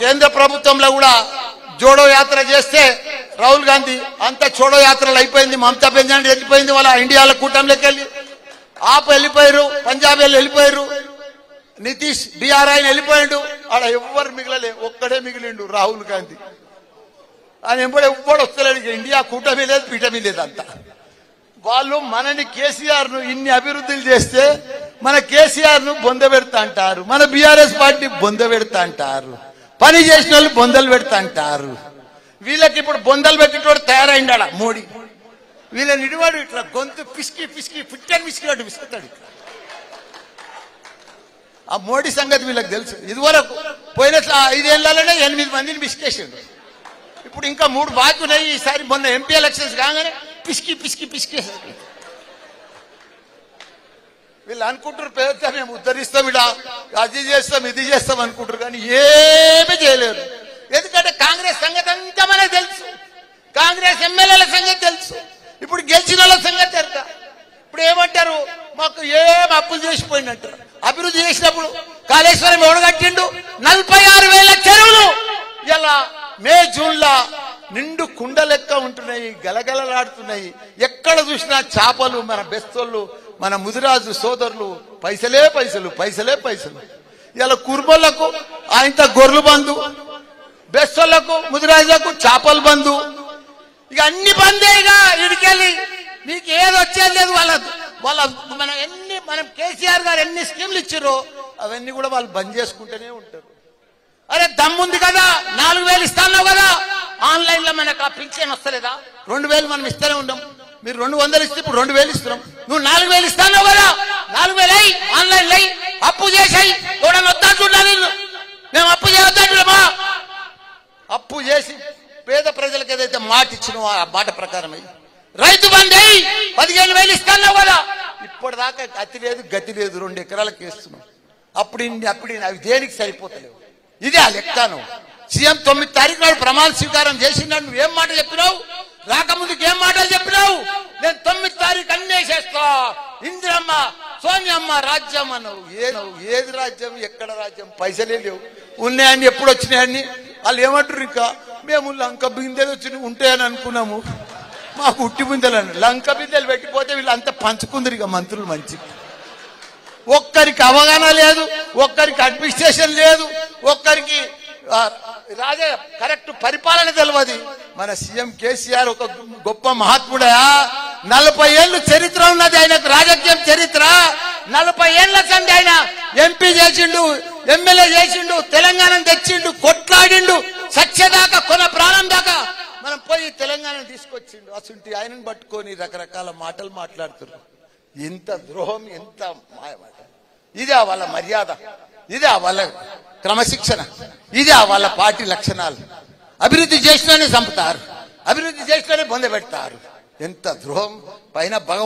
కేంద్ర ప్రభుత్వంలో కూడా జోడో యాత్ర చేస్తే రాహుల్ గాంధీ అంత చోడో యాత్రలు అయిపోయింది. మమతా బెనర్జీ వెళ్ళిపోయింది, వాళ్ళ ఇండియాలో కూటమిలోకి వెళ్ళి ఆప్ వెళ్ళిపోయారు, పంజాబ్ వెళ్ళిపోయారు, నితీష్ బీఆర్ ఆయన వెళ్ళిపోయాడు. ఆడ ఎవ్వరు మిగిలలే, ఒక్కడే మిగిలిండు రాహుల్ గాంధీ. ఆయన ఎవ్వడు వస్తలేడు. ఇండియా కూటమి లేదు, పీఠమి లేదు. అంతా వాళ్ళు మనని కేసీఆర్ ను ఇన్ని అభివృద్ధులు చేస్తే మన కేసీఆర్ ను బొంద పెడతా అంటారు, మన బీఆర్ఎస్ పార్టీ బొంద పెడతా అంటారు, పని చేసిన వాళ్ళు బొందలు పెడతా అంటారు. వీళ్ళకి ఇప్పుడు బొందలు పెట్టేటోడు తయారైండా మోడీ. వీళ్ళని ఇడివాడు ఇట్లా గొంతు పిసికి పిసికి పిట్టని పిసికినట్టు పిసుకుతాడు. ఆ మోడీ సంగతి వీళ్ళకి తెలుసు. ఇదివరకు పోయిన 5 ఏళ్లలోనే 8 మందిని పిసికేసిండు. ఇప్పుడు ఇంకా 3 బాకీ ఉన్నాయి. ఈసారి మొన్న ఎంపీ ఎలక్షన్స్ కాగానే పిసికి పిసికి పిసికేసారు. వీళ్ళు అనుకుంటారు పేద మేము ఉద్ధరిస్తాం, ఇడా అది చేస్తాం ఇది చేస్తాం అనుకుంటారు, కానీ ఏమీ చేయలేరు. ఎందుకంటే కాంగ్రెస్ సంగతి అంతా మనకు తెలుసు, కాంగ్రెస్ ఎమ్మెల్యేల సంగతి తెలుసు, ఇప్పుడు గెలిచిన వాళ్ళ సంగతి తెలుసు. ఇప్పుడు ఏమంటారు, మాకు ఏం అప్పులు చేసిపోయినట్టారు. అభివృద్ధి చేసినప్పుడు కాళేశ్వరం ఎవడు కట్టిండు? 46,000 చెరువులు ఇలా మే జూన్లో నిండు కుండ లెక్క ఉంటున్నాయి, గలగలలాడుతున్నాయి. ఎక్కడ చూసినా చేపలు. మన బెస్తోళ్ళు, మన ముదిరాజు సోదరులు పైసలే పైసలు, పైసలే పైసలు. ఇలా కుర్మలకు ఆయనత గొర్రెలు బంధు, బెస్తోళ్లకు ముదిరాజులకు చేపలు బంధు. ఇక అన్ని బందేగా ఇడికెళ్ళి మీకు ఏది వచ్చేది లేదు. వాళ్ళ మనం కేసీఆర్ గారు ఎన్ని స్కీమ్లు ఇచ్చారో అవన్నీ కూడా వాళ్ళు బంద్ చేసుకుంటూనే ఉంటారు. అరే దమ్ముంది కదా, 4,000 ఇస్తాను కదా, ఆన్లైన్ లో మనకు ఆ పింఛన్ వస్తలేదా? 2,000 మనం ఇస్తూనే ఉన్నాం. మీరు 200 ఇస్తే ఇప్పుడు 2,000 ఇస్తున్నాం. నువ్వు 4,000 ఇస్తాను కదా, 4,000 అయ్యి ఆన్లైన్ అయ్యి అప్పు చేసాయి. ఎవడన్నా వద్దా చూడాలి, మేము అప్పు చేయొద్దా? అప్పు చేసి పేద ప్రజలకు ఏదైతే మాట ఇచ్చినో ఆ మాట ప్రకారం అయ్యి రైతు బంధు అయ్యి 15,000 ఇస్తాను కదా. ఇప్పటిదాకా అతి లేదు గతి లేదు, 2 ఎకరాలకు వేస్తున్నాం. అప్పుడు అవి దేనికి సరిపోతలేవు. ఇదే ఆ లెక్కను. సీఎం 9 తారీఖు నాడు ప్రమాణ స్వీకారం చేసినాడు. నువ్వేం మాట చెప్పినావు? రాకముందుకు ఏం మాటలు చెప్పినావు? నేను 9 తారీఖు అన్నీ చేస్తా, ఇందిరమ్మ సోనియమ్మ రాజ్యం అన్నావు. ఏది రాజ్యం? ఎక్కడ రాజ్యం? పైసలే లేవు. ఉన్నాయని ఎప్పుడు వచ్చినాయని వాళ్ళు ఏమంటారు? ఇంకా మేము లంక బిందెలు వచ్చి ఉంటాయని అనుకున్నాము, మాకు ఉట్టి బిందెలు అన్నారు. లంక బిందెలు పెట్టిపోతే వీళ్ళు అంతా పంచుకుందరు. ఇక మంత్రులు మంచి ఒక్కరికి అవగాహన లేదు, ఒక్కరికి అడ్మినిస్ట్రేషన్ లేదు, ఒక్కరికి కరెక్ట్ పరిపాలన తెలియదు. మన సీఎం కేసీఆర్ ఒక గొప్ప మహాత్ముడా. 40 ఏళ్ళు చరిత్ర ఉన్నది ఆయనకు, రాజకీయం చరిత్ర. 40 ఏళ్ల సంది ఆయన ఎంపీ చేసిండు, ఎమ్మెల్యే చేసిండు, తెలంగాణను తెచ్చిండు, కొట్లాడిండు, సత్యదాకా కొన ప్రాణం దాకా మనం పోయి తెలంగాణను తీసుకొచ్చిండు. అసలు ఆయనను పట్టుకొని రకరకాల మాటలు మాట్లాడుతున్నారు. ఎంత ద్రోహం, ఎంత మాయమాట. ఇదే వాళ్ళ మర్యాద, ఇదే వాళ్ళ క్రమశిక్షణ, ఇదే వాళ్ళ పార్టీ లక్షణాలు. అభివృద్ధి చేసినానే చంపుతారు, అభివృద్ధి చేసినానే బొంద పెడతారు. ఎంత ద్రోహం. పైన భగవంతుడు